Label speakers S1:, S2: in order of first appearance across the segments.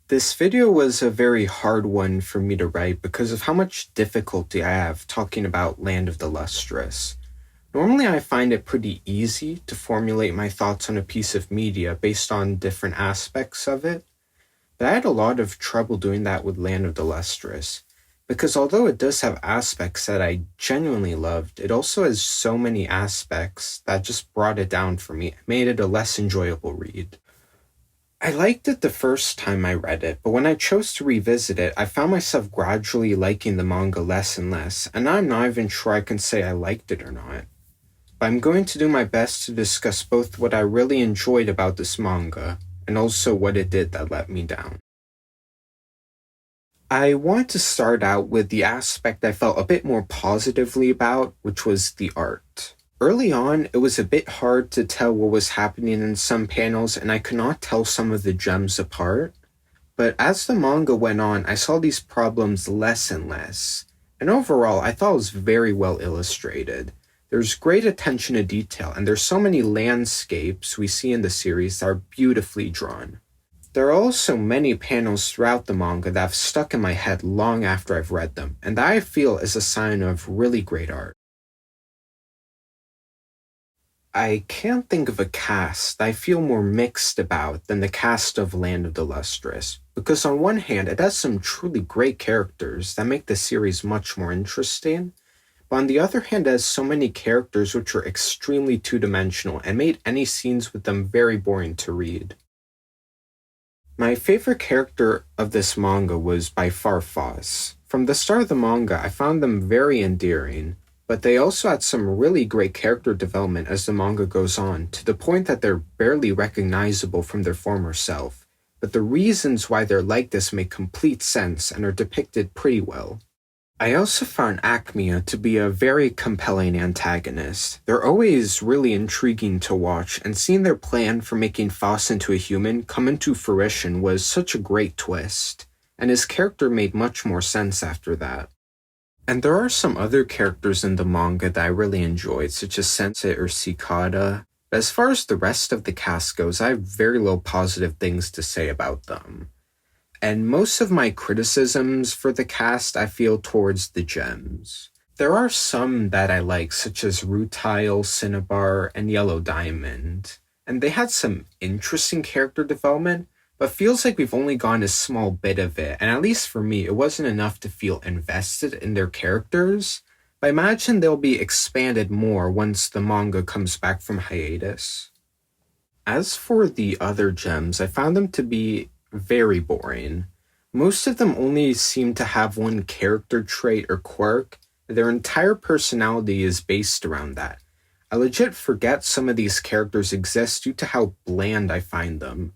S1: This video was a very hard one for me to write because of how much difficulty I have talking about Land of the Lustrous. Normally I find it pretty easy to formulate my thoughts on a piece of media based on different aspects of it, but I had a lot of trouble doing that with Land of the Lustrous, because although it does have aspects that I genuinely loved, it also has so many aspects that just brought it down for me and made it a less enjoyable read. I liked it the first time I read it, but when I chose to revisit it, I found myself gradually liking the manga less and less, and I'm not even sure I can say I liked it or not. But I'm going to do my best to discuss both what I really enjoyed about this manga, and also what it did that let me down. I want to start out with the aspect I felt a bit more positively about, which was the art. Early on, it was a bit hard to tell what was happening in some panels, and I could not tell some of the gems apart. But as the manga went on, I saw these problems less and less. And overall, I thought it was very well illustrated. There's great attention to detail, and there's so many landscapes we see in the series that are beautifully drawn. There are also many panels throughout the manga that have stuck in my head long after I've read them, and that I feel is a sign of really great art. I can't think of a cast I feel more mixed about than the cast of Land of the Lustrous, because on one hand it has some truly great characters that make the series much more interesting, but on the other hand it has so many characters which are extremely two-dimensional and made any scenes with them very boring to read. My favorite character of this manga was by far Foss. From the start of the manga I found them very endearing, but they also had some really great character development as the manga goes on, to the point that they're barely recognizable from their former self. But the reasons why they're like this make complete sense and are depicted pretty well. I also found Acmea to be a very compelling antagonist. They're always really intriguing to watch, and seeing their plan for making Foss into a human come into fruition was such a great twist, and his character made much more sense after that. And there are some other characters in the manga that I really enjoyed, such as Sensei or Cicada. But as far as the rest of the cast goes, I have very little positive things to say about them. And most of my criticisms for the cast I feel towards the gems. There are some that I like, such as Rutile, Cinnabar, and Yellow Diamond. And they had some interesting character development, but feels like we've only gotten a small bit of it, and at least for me, it wasn't enough to feel invested in their characters, but I imagine they'll be expanded more once the manga comes back from hiatus. As for the other gems, I found them to be very boring. Most of them only seem to have one character trait or quirk. Their entire personality is based around that. I legit forget some of these characters exist due to how bland I find them.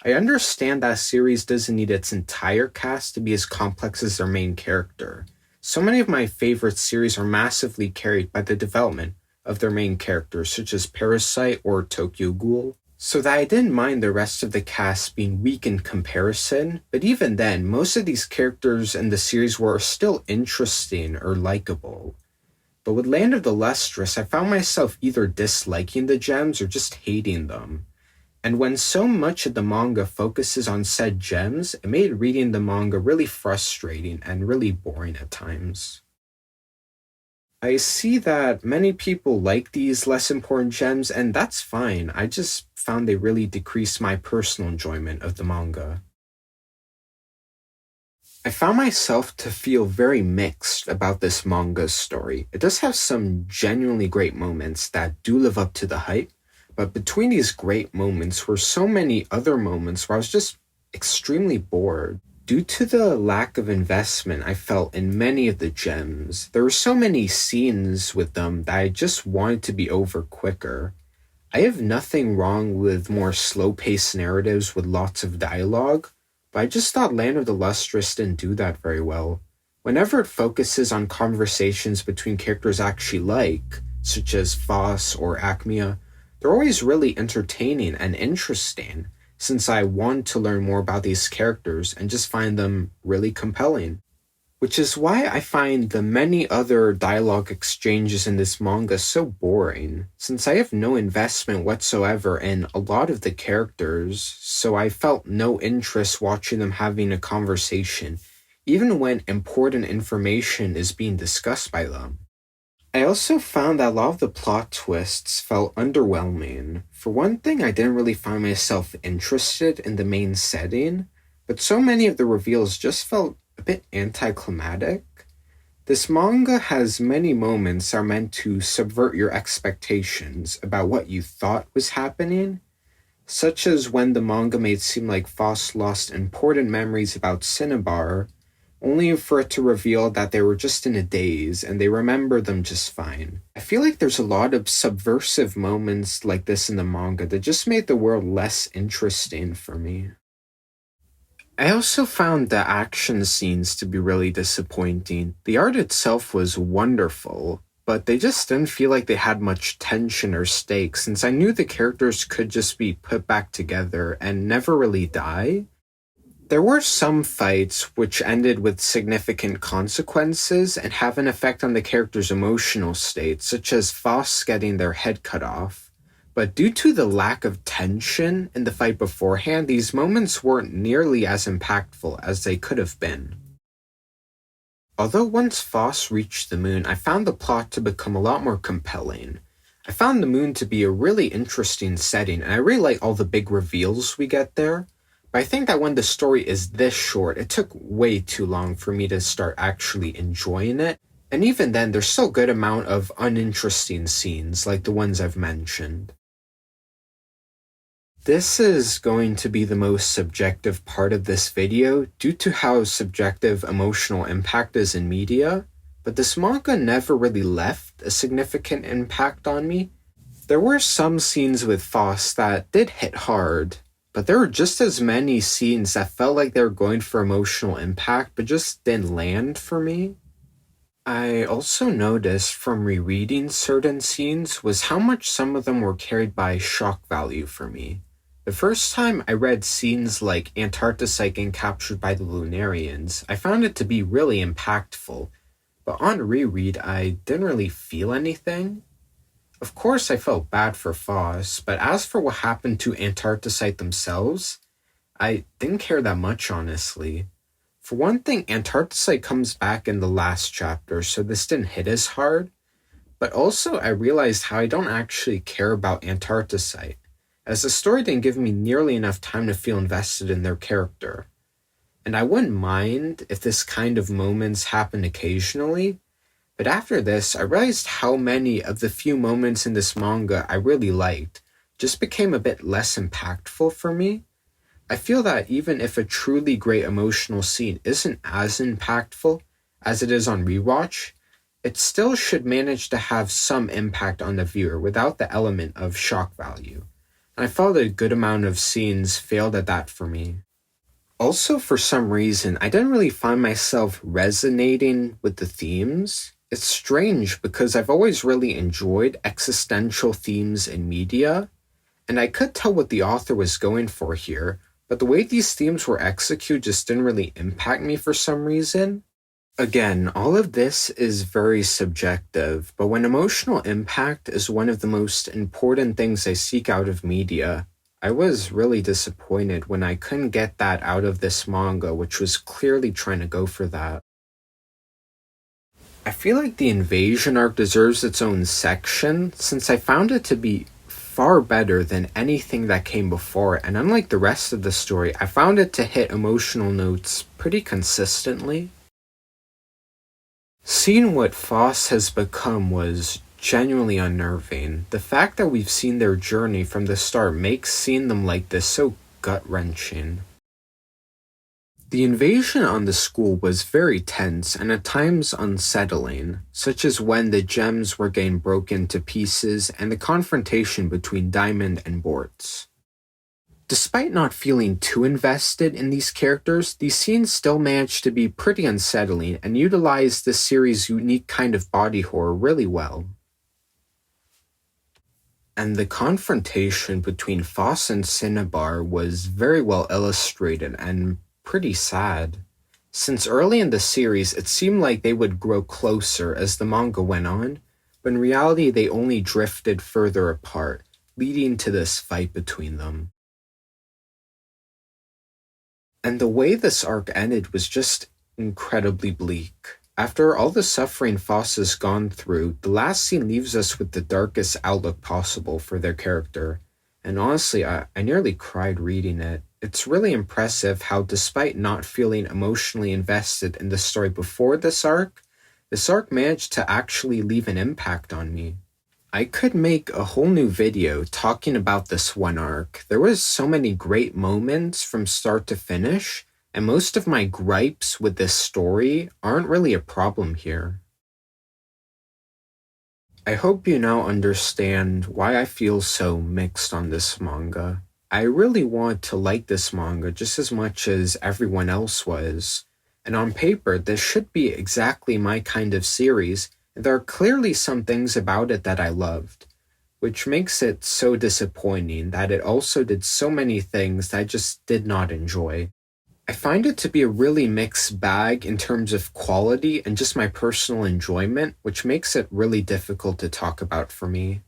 S1: I understand that a series doesn't need its entire cast to be as complex as their main character. So many of my favorite series are massively carried by the development of their main characters, such as Parasite or Tokyo Ghoul, so that I didn't mind the rest of the cast being weak in comparison, but even then, most of these characters in the series were still interesting or likable. But with Land of the Lustrous, I found myself either disliking the gems or just hating them. And when so much of the manga focuses on said gems, it made reading the manga really frustrating and really boring at times. I see that many people like these less important gems, and that's fine. I just found they really decreased my personal enjoyment of the manga. I found myself to feel very mixed about this manga's story. It does have some genuinely great moments that do live up to the hype, but between these great moments were so many other moments where I was just extremely bored. Due to the lack of investment I felt in many of the gems, there were so many scenes with them that I just wanted to be over quicker. I have nothing wrong with more slow-paced narratives with lots of dialogue, but I just thought Land of the Lustrous didn't do that very well. Whenever it focuses on conversations between characters I actually like, such as Foss or Acmea, they're always really entertaining and interesting, since I want to learn more about these characters and just find them really compelling. which is why I find the many other dialogue exchanges in this manga so boring, since I have no investment whatsoever in a lot of the characters, so I felt no interest watching them having a conversation, even when important information is being discussed by them. I also found that a lot of the plot twists felt underwhelming. For one thing, I didn't really find myself interested in the main setting, but so many of the reveals just felt a bit anticlimactic. This manga has many moments that are meant to subvert your expectations about what you thought was happening, such as when the manga made it seem like Foss lost important memories about Cinnabar, only for it to reveal that they were just in a daze and they remember them just fine. I feel like there's a lot of subversive moments like this in the manga that just made the world less interesting for me. I also found the action scenes to be really disappointing. The art itself was wonderful, but they just didn't feel like they had much tension or stakes, since I knew the characters could just be put back together and never really die. There were some fights which ended with significant consequences and have an effect on the characters' emotional state, such as Foss getting their head cut off. But due to the lack of tension in the fight beforehand, these moments weren't nearly as impactful as they could have been. Although once Foss reached the moon, I found the plot to become a lot more compelling. I found the moon to be a really interesting setting, and I really like all the big reveals we get there. But I think that when the story is this short, it took way too long for me to start actually enjoying it. And even then, there's still a good amount of uninteresting scenes, like the ones I've mentioned. This is going to be the most subjective part of this video due to how subjective emotional impact is in media, but this manga never really left a significant impact on me. There were some scenes with Foss that did hit hard, but there were just as many scenes that felt like they were going for emotional impact but just didn't land for me. I also noticed from rereading certain scenes was how much some of them were carried by shock value for me. The first time I read scenes like Antarcticite getting captured by the Lunarians, I found it to be really impactful, but on reread I didn't really feel anything. Of course I felt bad for Foss, but as for what happened to Antarcticite themselves, I didn't care that much honestly. For one thing, Antarcticite comes back in the last chapter, so this didn't hit as hard, but also I realized how I don't actually care about Antarcticite, as the story didn't give me nearly enough time to feel invested in their character. And I wouldn't mind if this kind of moments happened occasionally, but after this, I realized how many of the few moments in this manga I really liked just became a bit less impactful for me. I feel that even if a truly great emotional scene isn't as impactful as it is on rewatch, it still should manage to have some impact on the viewer without the element of shock value. And I felt a good amount of scenes failed at that for me. Also, for some reason, I didn't really find myself resonating with the themes. It's strange because I've always really enjoyed existential themes in media, and I could tell what the author was going for here, but the way these themes were executed just didn't really impact me for some reason. Again, all of this is very subjective, but when emotional impact is one of the most important things I seek out of media, I was really disappointed when I couldn't get that out of this manga, which was clearly trying to go for that. I feel like the invasion arc deserves its own section, since I found it to be far better than anything that came before, and unlike the rest of the story, I found it to hit emotional notes pretty consistently. Seeing what Foss has become was genuinely unnerving. The fact that we've seen their journey from the start makes seeing them like this so gut-wrenching. The invasion on the school was very tense and at times unsettling, such as when the gems were getting broken to pieces and the confrontation between Diamond and Bortz. Despite not feeling too invested in these characters, these scenes still managed to be pretty unsettling and utilize this series' unique kind of body horror really well. And the confrontation between Foss and Cinnabar was very well illustrated and pretty sad. Since early in the series, it seemed like they would grow closer as the manga went on, but in reality, they only drifted further apart, leading to this fight between them. And the way this arc ended was just incredibly bleak. After all the suffering Foss has gone through, the last scene leaves us with the darkest outlook possible for their character. And honestly, I nearly cried reading it. It's really impressive how, despite not feeling emotionally invested in the story before this arc managed to actually leave an impact on me. I could make a whole new video talking about this one arc. There was so many great moments from start to finish, and most of my gripes with this story aren't really a problem here. I hope you now understand why I feel so mixed on this manga. I really want to like this manga just as much as everyone else was. And on paper, this should be exactly my kind of series. There are clearly some things about it that I loved, which makes it so disappointing that it also did so many things that I just did not enjoy. I find it to be a really mixed bag in terms of quality and just my personal enjoyment, which makes it really difficult to talk about for me.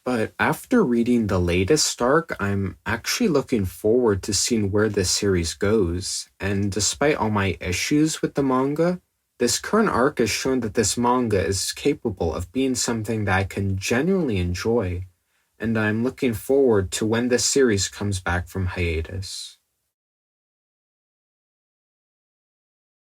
S1: But after reading the latest arc, I'm actually looking forward to seeing where this series goes. And despite all my issues with the manga, this current arc has shown that this manga is capable of being something that I can genuinely enjoy. And I'm looking forward to when this series comes back from hiatus.